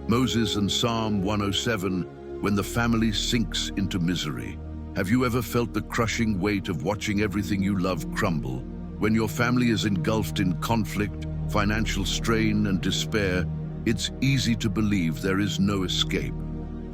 Moses and Psalm 107, when the family sinks into misery. Have you ever felt the crushing weight of watching everything you love crumble? When your family is engulfed in conflict, financial strain, and despair, it's easy to believe there is no escape.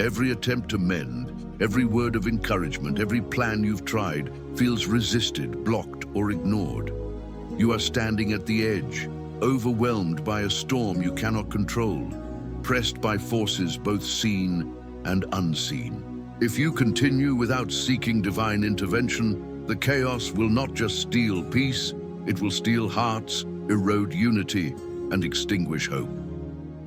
Every attempt to mend, every word of encouragement, every plan you've tried feels resisted, blocked, or ignored. You are standing at the edge, overwhelmed by a storm you cannot control, pressed by forces both seen and unseen. If you continue without seeking divine intervention, the chaos will not just steal peace, it will steal hearts, erode unity, and extinguish hope.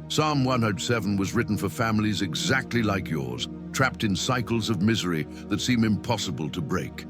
Psalm 107 was written for families exactly like yours, trapped in cycles of misery that seem impossible to break.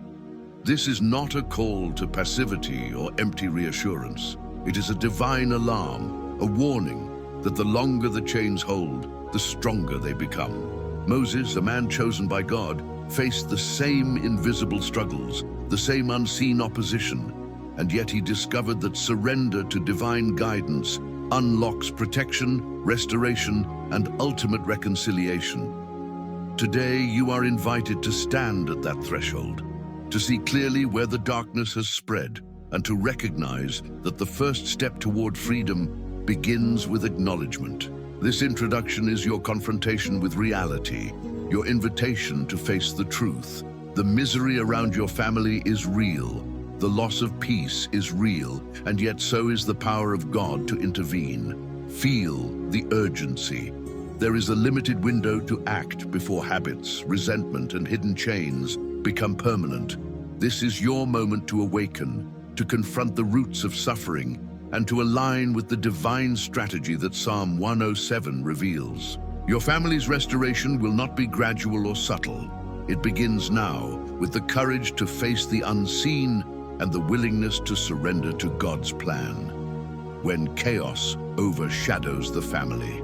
This is not a call to passivity or empty reassurance. It is a divine alarm, a warning that the longer the chains hold, the stronger they become. Moses, a man chosen by God, faced the same invisible struggles, the same unseen opposition, and yet he discovered that surrender to divine guidance unlocks protection, restoration, and ultimate reconciliation. Today, you are invited to stand at that threshold, to see clearly where the darkness has spread, and to recognize that the first step toward freedom begins with acknowledgement. This introduction is your confrontation with reality, your invitation to face the truth. The misery around your family is real. The loss of peace is real, and yet so is the power of God to intervene. Feel the urgency. There is a limited window to act before habits, resentment, and hidden chains become permanent. This is your moment to awaken, to confront the roots of suffering, and to align with the divine strategy that Psalm 107 reveals. Your family's restoration will not be gradual or subtle. It begins now with the courage to face the unseen and the willingness to surrender to God's plan. When chaos overshadows the family.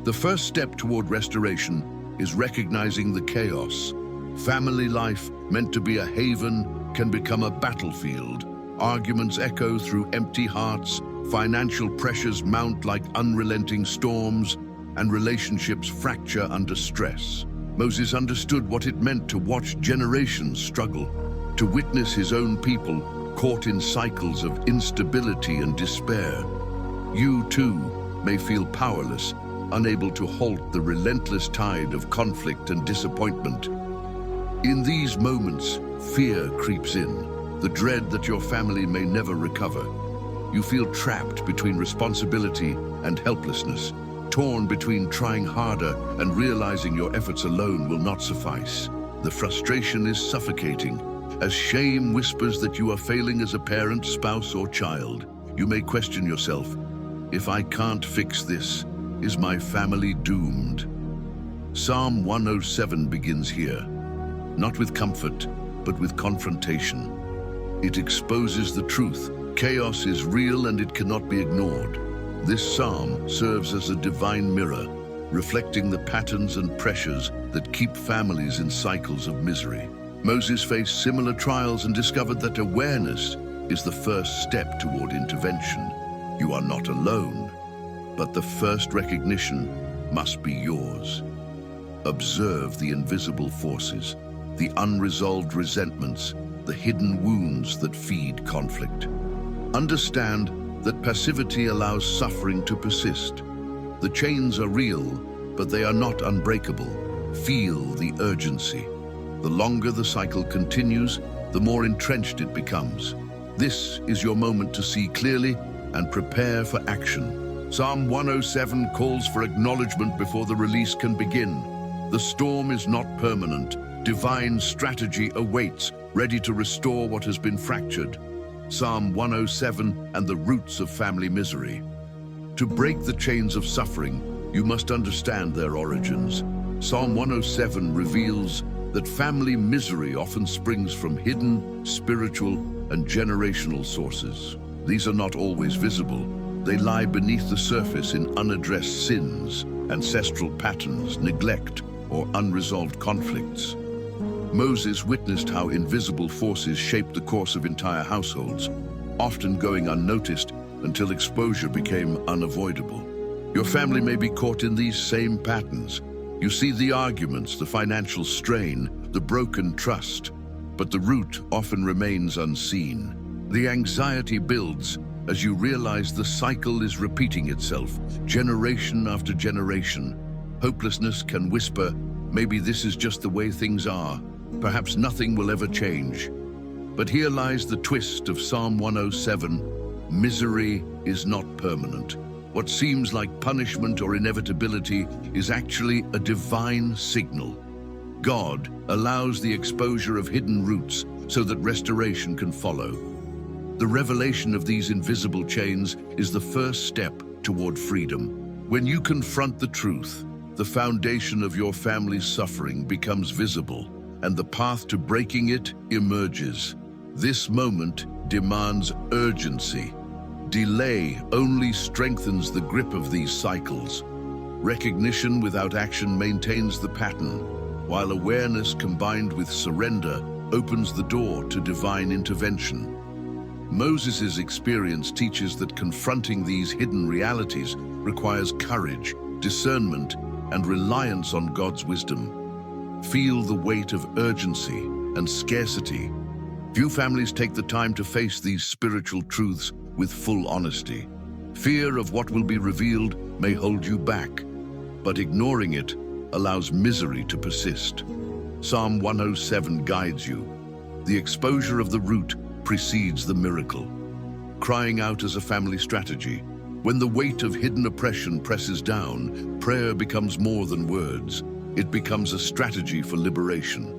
The first step toward restoration is recognizing the chaos. Family life, meant to be a haven, can become a battlefield. Arguments echo through empty hearts, financial pressures mount like unrelenting storms, and relationships fracture under stress. Moses understood what it meant to watch generations struggle, to witness his own people caught in cycles of instability and despair. You, too, may feel powerless, unable to halt the relentless tide of conflict and disappointment. In these moments, fear creeps in, the dread that your family may never recover. You feel trapped between responsibility and helplessness, torn between trying harder and realizing your efforts alone will not suffice. The frustration is suffocating, as shame whispers that you are failing as a parent, spouse, or child. You may question yourself, if I can't fix this, is my family doomed? Psalm 107 begins here, not with comfort, but with confrontation. It exposes the truth. Chaos is real and it cannot be ignored. This psalm serves as a divine mirror, reflecting the patterns and pressures that keep families in cycles of misery. Moses faced similar trials and discovered that awareness is the first step toward intervention. You are not alone, but the first recognition must be yours. Observe the invisible forces, the unresolved resentments, the hidden wounds that feed conflict. Understand that passivity allows suffering to persist. The chains are real, but they are not unbreakable. Feel the urgency. The longer the cycle continues, the more entrenched it becomes. This is your moment to see clearly and prepare for action. Psalm 107 calls for acknowledgement before the release can begin. The storm is not permanent. Divine strategy awaits, ready to restore what has been fractured. Psalm 107 and the roots of family misery. To break the chains of suffering, you must understand their origins. Psalm 107 reveals that family misery often springs from hidden, spiritual, and generational sources. These are not always visible. They lie beneath the surface in unaddressed sins, ancestral patterns, neglect, or unresolved conflicts. Moses witnessed how invisible forces shaped the course of entire households, often going unnoticed until exposure became unavoidable. Your family may be caught in these same patterns. You see the arguments, the financial strain, the broken trust, but the root often remains unseen. The anxiety builds as you realize the cycle is repeating itself, generation after generation. Hopelessness can whisper, maybe this is just the way things are. Perhaps nothing will ever change. But here lies the twist of Psalm 107. Misery is not permanent. What seems like punishment or inevitability is actually a divine signal. God allows the exposure of hidden roots so that restoration can follow. The revelation of these invisible chains is the first step toward freedom. When you confront the truth, the foundation of your family's suffering becomes visible, and the path to breaking it emerges. This moment demands urgency. Delay only strengthens the grip of these cycles. Recognition without action maintains the pattern, while awareness combined with surrender opens the door to divine intervention. Moses' experience teaches that confronting these hidden realities requires courage, discernment, and reliance on God's wisdom. Feel the weight of urgency and scarcity. Few families take the time to face these spiritual truths with full honesty. Fear of what will be revealed may hold you back, but ignoring it allows misery to persist. Psalm 107 guides you. The exposure of the root precedes the miracle. Crying out as a family strategy. When the weight of hidden oppression presses down, prayer becomes more than words. It becomes a strategy for liberation.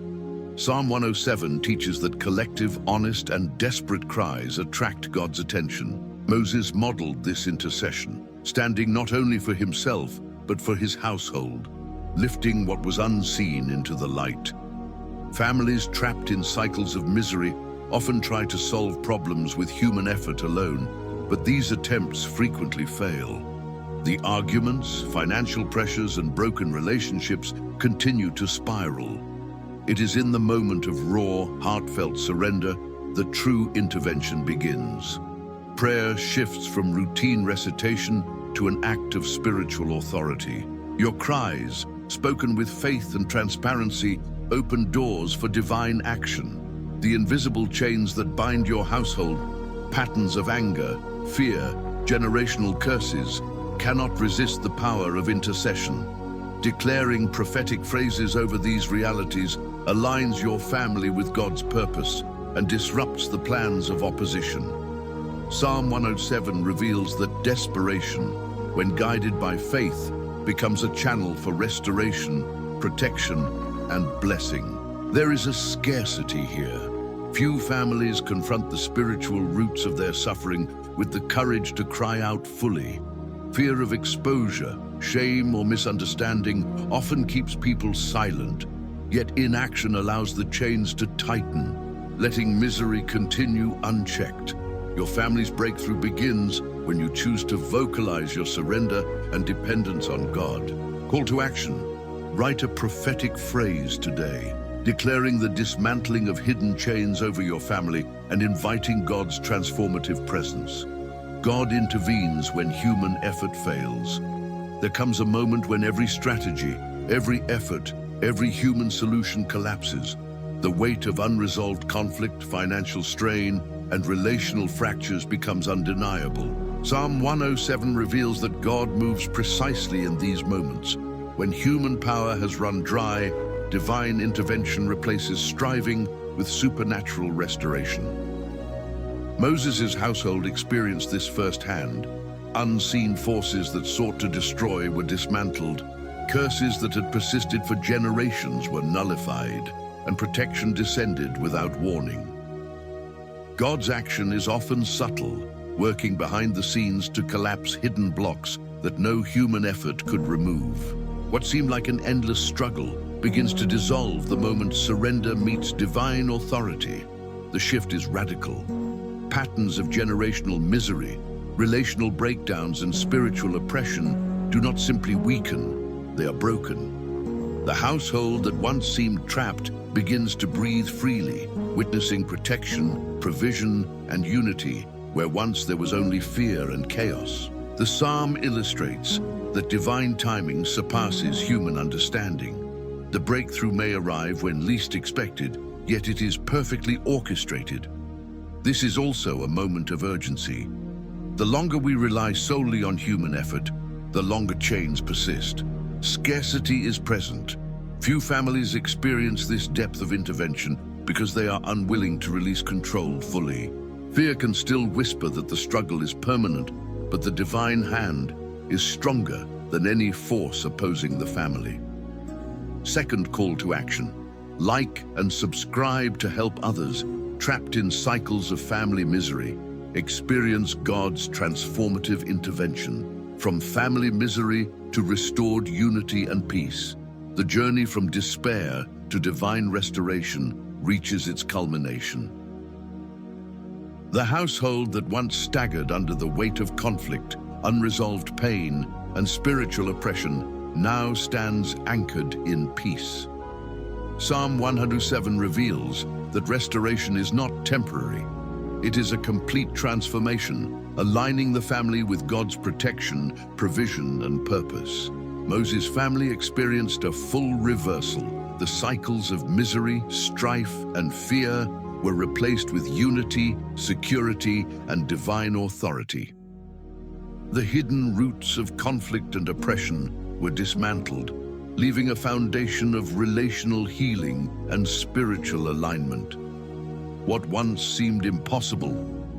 Psalm 107 teaches that collective, honest, and desperate cries attract God's attention. Moses modeled this intercession, standing not only for himself, but for his household, lifting what was unseen into the light. Families trapped in cycles of misery often try to solve problems with human effort alone, but these attempts frequently fail. The arguments, financial pressures, and broken relationships continue to spiral. It is in the moment of raw, heartfelt surrender that true intervention begins. Prayer shifts from routine recitation to an act of spiritual authority. Your cries, spoken with faith and transparency, open doors for divine action. The invisible chains that bind your household, patterns of anger, fear, generational curses, cannot resist the power of intercession. Declaring prophetic phrases over these realities aligns your family with God's purpose and disrupts the plans of opposition. Psalm 107 reveals that desperation, when guided by faith, becomes a channel for restoration, protection, and blessing. There is a scarcity here. Few families confront the spiritual roots of their suffering with the courage to cry out fully. Fear of exposure, shame, or misunderstanding often keeps people silent, yet inaction allows the chains to tighten, letting misery continue unchecked. Your family's breakthrough begins when you choose to vocalize your surrender and dependence on God. Call to action. Write a prophetic phrase today, declaring the dismantling of hidden chains over your family and inviting God's transformative presence. God intervenes when human effort fails. There comes a moment when every strategy, every effort, every human solution collapses. The weight of unresolved conflict, financial strain, and relational fractures becomes undeniable. Psalm 107 reveals that God moves precisely in these moments. When human power has run dry, divine intervention replaces striving with supernatural restoration. Moses' household experienced this firsthand. Unseen forces that sought to destroy were dismantled. Curses that had persisted for generations were nullified, and protection descended without warning. God's action is often subtle, working behind the scenes to collapse hidden blocks that no human effort could remove. What seemed like an endless struggle begins to dissolve the moment surrender meets divine authority. The shift is radical. Patterns of generational misery, relational breakdowns, and spiritual oppression do not simply weaken, they are broken. The household that once seemed trapped begins to breathe freely, witnessing protection, provision, and unity where once there was only fear and chaos. The psalm illustrates that divine timing surpasses human understanding. The breakthrough may arrive when least expected, yet it is perfectly orchestrated. This is also a moment of urgency. The longer we rely solely on human effort, the longer chains persist. Scarcity is present. Few families experience this depth of intervention because they are unwilling to release control fully. Fear can still whisper that the struggle is permanent, but the divine hand is stronger than any force opposing the family. Second call to action. Like and subscribe to help others trapped in cycles of family misery. Experience God's transformative intervention. From family misery to restored unity and peace, the journey from despair to divine restoration reaches its culmination. The household that once staggered under the weight of conflict, unresolved pain, and spiritual oppression now stands anchored in peace. Psalm 107 reveals that restoration is not temporary. It is a complete transformation, aligning the family with God's protection, provision, and purpose. Moses' family experienced a full reversal. The cycles of misery, strife, and fear were replaced with unity, security, and divine authority. The hidden roots of conflict and oppression were dismantled, leaving a foundation of relational healing and spiritual alignment. What once seemed impossible,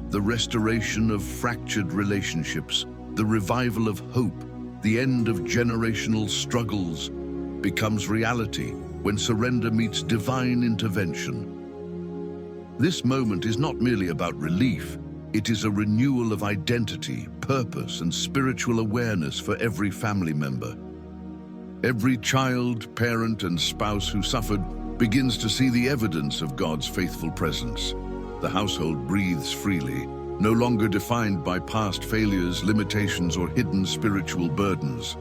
the restoration of fractured relationships, the revival of hope, the end of generational struggles, becomes reality when surrender meets divine intervention. This moment is not merely about relief, it is a renewal of identity, purpose, and spiritual awareness for every family member. Every child, parent, and spouse who suffered begins to see the evidence of God's faithful presence. The household breathes freely, no longer defined by past failures, limitations, or hidden spiritual burdens.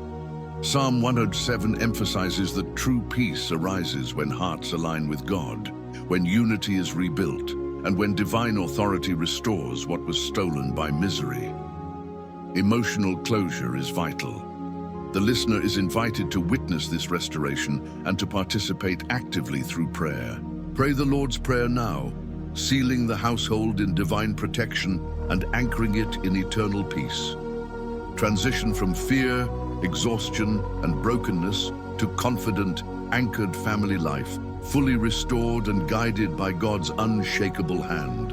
Psalm 107 emphasizes that true peace arises when hearts align with God, when unity is rebuilt, and when divine authority restores what was stolen by misery. Emotional closure is vital. The listener is invited to witness this restoration and to participate actively through prayer. Pray the Lord's Prayer now, sealing the household in divine protection and anchoring it in eternal peace. Transition from fear, exhaustion, and brokenness to confident, anchored family life, fully restored and guided by God's unshakable hand.